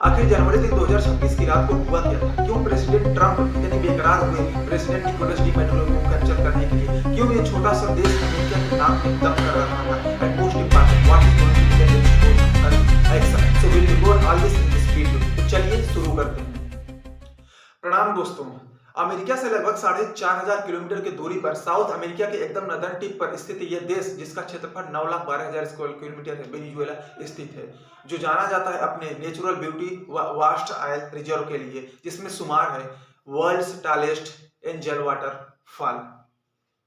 आखिर जनवरी 2026 की रात को हुआ क्या था? क्यों प्रेसिडेंट ट्रंप इतने बेकरार हुए प्रेसिडेंट निकोलस डी मैडुरो को कैप्चर करने के लिए? क्यों ये छोटा सा देश अमेरिका के नाम में दम कर रहा था? And most important, what is going to be the next course of action? So will record all this in this video. तो चलिए शुरू करते हैं। प्रणाम दोस्तों। अमेरिका से लगभग 4,500 किलोमीटर की दूरी पर साउथ अमेरिका के एकदम नदर्न टिप पर स्थित यह देश, जिसका क्षेत्रफल 9,12,000 स्क्वायर किलोमीटर है, वेनेजुएला स्थित है, जो जाना जाता है अपने नेचुरल ब्यूटी व वास्ट ऑयल रिजर्व के लिए, जिसमें शुमार है वर्ल्ड्स टॉलेस्ट एंजल वाटरफॉल।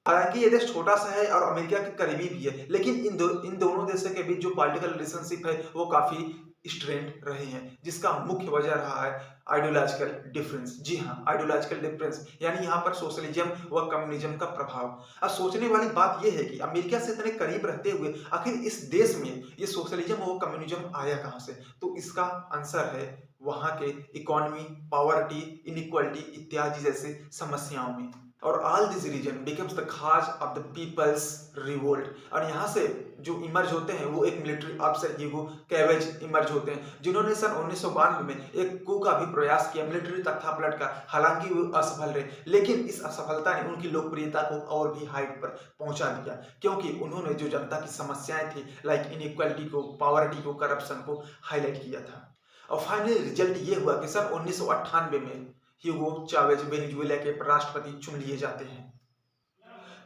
हालांकि ये देश छोटा सा है और अमेरिका के करीबी भी है, लेकिन इन दोनों देशों के बीच जो पॉलिटिकल रिलेशनशिप है वो काफी स्ट्रेंड रहे हैं, जिसका मुख्य वजह रहा है आइडियोलॉजिकल डिफरेंस। जी हाँ, आइडियोलॉजिकल डिफरेंस यानी यहाँ पर सोशलिज्म व कम्युनिज्म का प्रभाव। अब सोचने वाली बात यह है कि अमेरिका से इतने करीब रहते हुए आखिर इस देश में ये सोशलिज्म व कम्युनिज्म आया कहाँ से? तो इसका आंसर है वहाँ के इकोनॉमी, पॉवर्टी, इनइक्वालिटी इत्यादि जैसे समस्याओं में। और all this reason becomes the cause of the people's revolt. और यहाँ से जो इमर्ज होते हैं वो एक military officer Hugo Chavez emerge होते हैं, जिन्होंने सन 1992 में एक कू का भी प्रयास किया मिलिट्री तख्ता पलट का। हालांकि वो असफल रहे, लेकिन इस असफलता ने उनकी लोकप्रियता को और भी हाइट पर पहुंचा दिया, क्योंकि उन्होंने जो जनता की समस्याएं थी लाइक इनइक्वालिटी को, पॉवर्टी को, करप्शन को हाईलाइट किया था। और फाइनली रिजल्ट ये हुआ कि सन 1998 में ह्यूगो चावेज वेनेजुएला के राष्ट्रपति चुन लिए जाते हैं।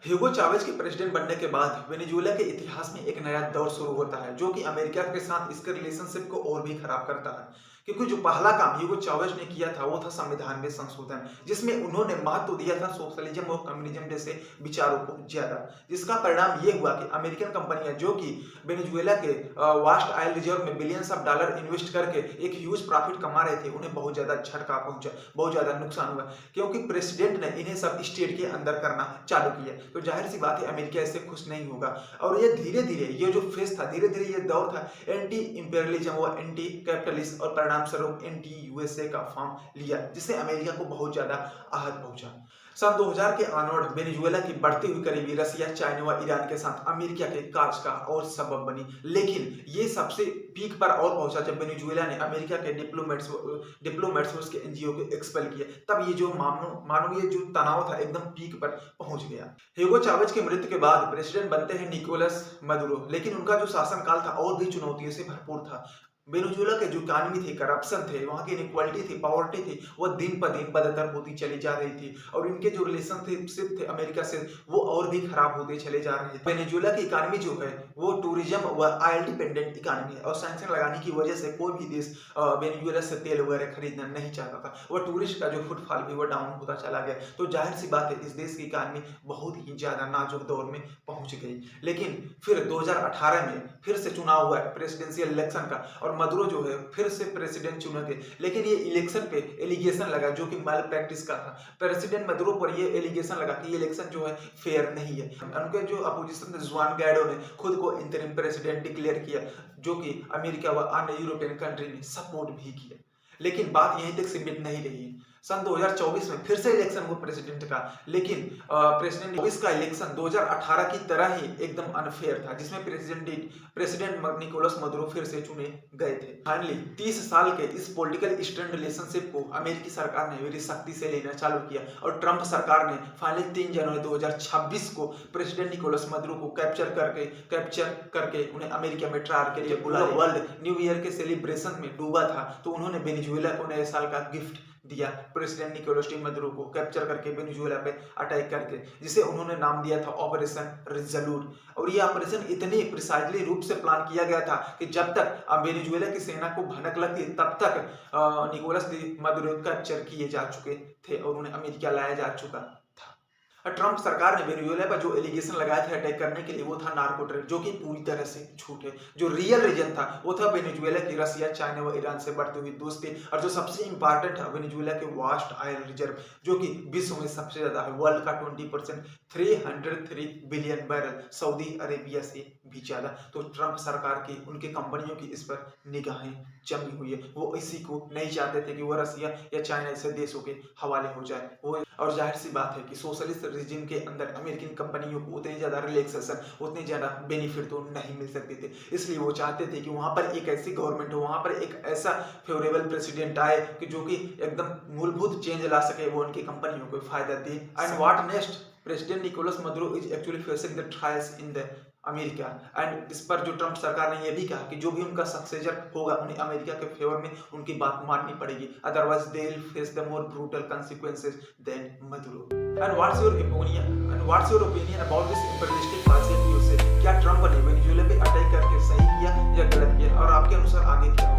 ह्यूगो चावेज के प्रेसिडेंट बनने के बाद वेनेजुएला के इतिहास में एक नया दौर शुरू होता है, जो कि अमेरिका के साथ इसके रिलेशनशिप को और भी खराब करता है। क्योंकि जो पहला काम ह्यूगो चावेज ने किया था वो था संविधान में संशोधन, जिसमें उन्होंने महत्व दिया था सोशलिज्म और कम्युनिज्म जैसे विचारों को ज्यादा, जिसका परिणाम ये हुआ कि अमेरिकन कंपनियां जो कि वेनेजुएला के वास्ट ऑयल रिजर्व में बिलियंस ऑफ डॉलर इन्वेस्ट करके एक ह्यूज प्रॉफिट कमा रहे थे, उन्हें बहुत ज्यादा झटका पहुंचा, बहुत ज्यादा नुकसान हुआ, क्योंकि प्रेसिडेंट ने इन्हें सब स्टेट के अंदर करना चालू किया। तो जाहिर सी बात है अमेरिका इससे खुश नहीं होगा, और ये धीरे धीरे ये जो फेज था, धीरे धीरे ये दौर था एंटी इंपेरियलिज्म व एंटी कैपिटलिस्ट और परिणाम स्वरूप एंटी यूएसए का फॉर्म लिया, जिससे अमेरिका को बहुत ज्यादा आहत पहुंचा। सन 2000 के ऑनवर्ड वेनेजुएला की बढ़ती हुई करीबी रसिया, चाइना व ईरान के साथ अमेरिका के काज का और सबब बनी, लेकिन ये सबसे पीक पर और पहुंचा जब वेनेजुएला ने अमेरिका के डिप्लोमेट्स उसके एनजीओ को एक्सपेल किया। तब ये जो मानवीय जो तनाव था एकदम पीक पर पहुंच गया। ह्यूगो चावेज की मृत्यु के बाद प्रेसिडेंट बनते हैं निकोलस मदुरो, लेकिन उनका जो शासनकाल था और भी चुनौतियों से भरपूर था। वेनेजुएला के जो इकॉनमी थी, करप्शन थे, वहाँ की इनइक्वालिटी थी, पॉवर्टी थी, वो दिन पर दिन बदतर होती चली जा रही थी, और इनके जो रिलेशनशिप थे अमेरिका से वो और भी खराब होते चले जा रहे थे। वेनेजुएला की इकॉनमी जो है वो टूरिज्म व ऑयल डिपेंडेंट इकॉनमी है, और सैंक्शन लगाने की वजह से कोई भी देश वेनेजुएला से तेल वगैरह खरीदना नहीं चाहता था। वह टूरिस्ट का जो फुटफॉल भी वो डाउन होता चला गया। तो जाहिर सी बात है इस देश की इकॉनमी बहुत ही ज्यादा नाजुक दौर में पहुंच गई। लेकिन फिर 2018 में फिर से चुनाव हुआ प्रेसिडेंशियल इलेक्शन का, और मदुरो जो है फिर से प्रेसिडेंट चुने गए, लेकिन ये इलेक्शन पे एलिगेशन लगा जो कि मैल प्रैक्टिस का था। प्रेसिडेंट मदुरो पर ये एलिगेशन लगा कि ये इलेक्शन जो है फेयर नहीं है। उनके जो अपोजिशन थे जुआन गाइडो ने खुद को इंटरिम प्रेसिडेंट डिक्लेयर किया, जो कि अमेरिका व अन्य यूरोपियन कंट्री ने सपोर्ट भी किया। लेकिन बात यहीं तक सीमित नहीं रही। सन 2024 में फिर से इलेक्शन हुआ प्रेसिडेंट का, लेकिन प्रेसिडेंट का इलेक्शन 2018 की तरह ही एकदम अनफेयर था, जिसमें प्रेसिडेंट निकोलस मदुरो फिर से चुने गए थे। फाइनली 30 साल के इस पॉलिटिकल स्ट्रेंड रिलेशनशिप को अमेरिकी सरकार ने मेरी सख्ती से लेना चालू किया, और ट्रंप सरकार ने फाइनली 3 जनवरी 2026 को प्रेसिडेंट निकोलस मदुरो को कैप्चर करके उन्हें अमेरिका में ट्रायल के लिए बुलाया। वर्ल्ड न्यू ईयर के सेलिब्रेशन में डूबा था, तो उन्होंने वेनेजुएला को नए साल का गिफ्ट दिया प्रेसिडेंट निकोलस डी मदुरो को कैप्चर करके वेनेजुएला पे अटैक करके, जिसे उन्होंने नाम दिया था ऑपरेशन रिजोल्यूट। और ये ऑपरेशन इतनी प्रिसाइजली रूप से प्लान किया गया था कि जब तक वेनेजुएला की सेना को भनक लगती तब तक निकोलस डी मदुरो कैप्चर किए जा चुके थे और उन्हें अमेरिका लाया जा चुका था। ट्रंप सरकार ने वेनेजुएला पर जो एलिगेशन लगाए थे अटैक करने के लिए वो था नार्को ट्रेड, जो कि पूरी तरह से झूठ है। जो रियल रीजन था वो था वेनेजुएला की रसिया, चाइना व ईरान से बढ़ती हुई दोस्ती, और जो सबसे इंपॉर्टेंट था वेनेजुएला के वास्ट ऑयल रिजर्व, जो कि विश्व में सबसे ज्यादा है, वर्ल्ड का 20%, 303 बिलियन बैरल, सऊदी अरेबिया से भी ज्यादा। तो ट्रंप सरकार की, उनके कंपनियों की इस पर निगाहें जमी हुई है। वो इसी को नहीं चाहते थे कि वो रसिया या चाइना जैसे देशों के हवाले हो जाए। वो और जाहिर सी बात है कि सोशलिस्ट रिजिम के अंदर अमेरिकन कंपनियों को उतनी ज़्यादा रिलैक्सेशन, उतनी ज़्यादा बेनिफिट तो नहीं मिल सकते थे। इसलिए वो चाहते थे कि वहाँ पर एक ऐसी गवर्नमेंट हो, वहाँ पर एक ऐसा फेवरेबल प्रेसिडेंट आए कि जो कि एकदम मूलभूत चेंज ला सके, वो उनकी कंपनियों को फायदा दे। And what next, president Nicolas Maduro is actually facing the trials in the America. And इस पर जो ट्रम्प सरकार ने यह भी कहा कि जो भी उनका सक्सेसर होगा उन्हें अमेरिका के फेवर में उनकी बात माननी पड़ेगी, otherwise they will face the more brutal consequences than Maduro. And what's your opinion about this imperialistic policy? क्या ट्रम्प ने वेनेजुएला पे अटैक करके सही किया या गलत किया, और आपके अनुसार आगे क्या